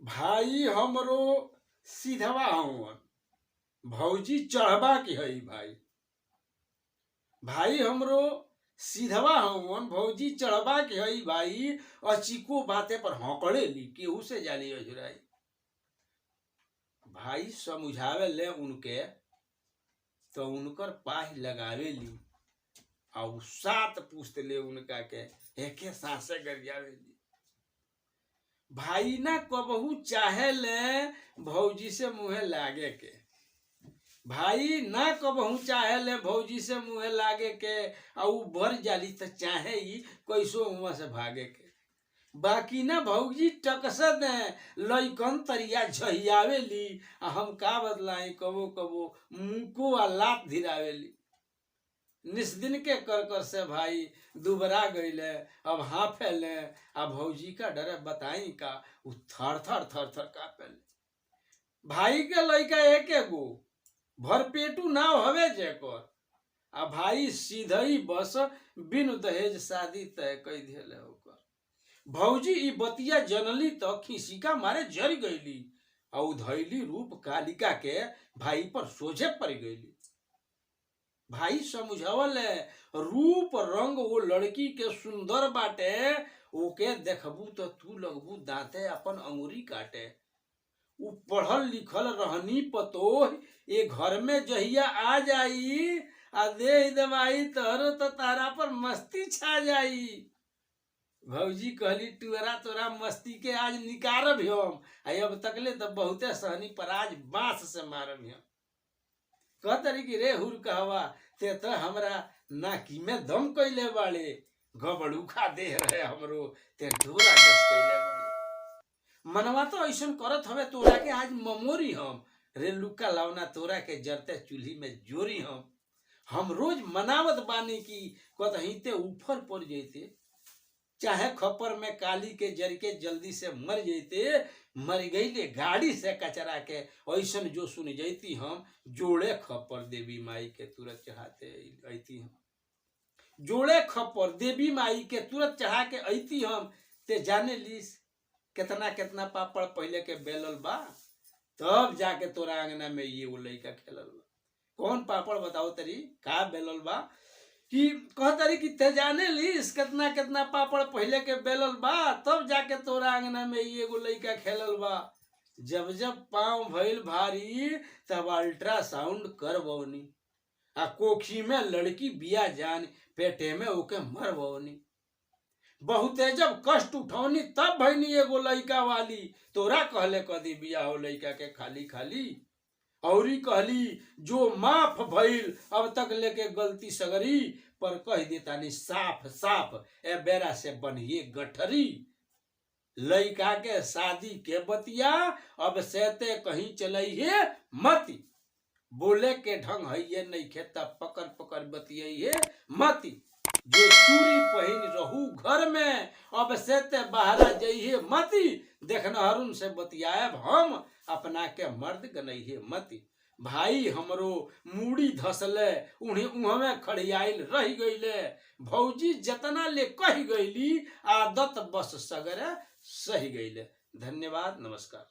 भाई हमरो सीधवा हवन, भौजी चढ़वा के हई भाई। भाई हमरो सीधवा हवन, भौजी चढ़वा के हई भाई। अचिको बाते पर हौकड़े ली, केहू से जाली अजुराई। भाई समझावे ले उनके तो उनकर पाही लगावे ली, और सात पूछते ले उनका के एके सांसे गरियावे ली। भाई ना कबहू चाहे ले भौजी से मुहे लागे के, भाई ना कबहू चाहे ले भौजी से मुहे लागे के। और भर जाली तो चाहे ही कैसो वहां से भागे के। बाकी ना भौजी टकसद लइकन तरिया झहियावे ली। हम का बदलाई कबो कबो मुको आ लात धिरावे ली। निस्दिन के कर कर से भाई दुबरा गईले, अब हाफेले। आ भौजी का डरे बताई का उ थर थर कापेले। भाई के लइका एके गो भरपेटू नाव हवे जेकर। आ भाई सीधई बस बिनु दहेज शादी तय कई देले ओकर। भौजी ई बतिया जनली तो खिसिका मारे जर गईली, और धैली रूप कालिका के भाई पर सोझे पड़ गईली। भाई समझावल रूप रंग वो लड़की के सुंदर बाटे, ओके देखबू तो तू लगबू दांते अपन अंगुरी काटे। उ पढ़ल लिखल रहनी पतोह, ये घर में जहिया आ जाई आ दे दवाई तोरो तो तारा पर मस्ती छा जाई। भौजी कहली टुअरा तोरा मस्ती के आज निकारब हम। अब तकले तो बहुते सहनी पर आज बांस से मारब हम। कहतरी कि रे हुर कहवा ते तो हमरा नाकी में दम कैले बाड़े। गबड़ूखा देह रहे हमरो ते डोरा दस कैले बाड़े। मनवा तो ऐसन करत हवे तोरा के आज ममोरी हम। रे लुका लावना तोरा के जरते चूल्ही में जोरी हम रोज मनावत बानी की कतही ते ऊपर पड़ जैते, चाहे खपर में काली के जर के जल्दी से मर जैते। मर गईले गाड़ी से कचरा के ऐसन जो सुन जैती हम। जोड़े खपर देवी माई के तुरंत चढ़ाते ऐती हम। जोड़े खपर देवी माई के तुरंत चढ़ा के ऐती हम। ते जाने लीस कितना कितना पापड़ पहले के बेलल बा, तब जाके तोरा अंगना में ये वो लइका खेलल बा। कौन पापड़ बताओ तरी का बेलल बा कि कहतरी कि ते जाने लीस कितना कितना पापड़ पहले के बेलल बा, तब जाके तोरा अंगना में ये एगो लइका खेलल बा। जब जब पाँव भइल भारी तब अल्ट्रासाउंड करवनी, आ कोखी में लड़की बिया जान पेटे में ओके मरवनी। बहुते जब कष्ट उठौनी तब भइनी एगो लइका वाली। तोरा कहले कदी बिया हो लइका के खाली खाली। औरी कहली जो माफ भइल अब तक लेके गलती सगरी, पर कह देतानी साफ साफ ए बेरा से बनिए गठरी। लइका के शादी के बतिया अब सेते कहीं चलइए मती। बोले के ढंग है ये नहीं खेता पकड़ पकड़ बतिये मती। जो चूड़ी पहन रहू घर में अब सेते बाहरा जइए मती। देखना हरुन से बतियाब हम अपना के मर्द गनइहे मती। भाई हमरो मूड़ी धसले उन्हें उहमे खड़ियाइल रह गईले। भौजी जतना ले कह गईली आदत बस सगरे सही गईले। धन्यवाद, नमस्कार।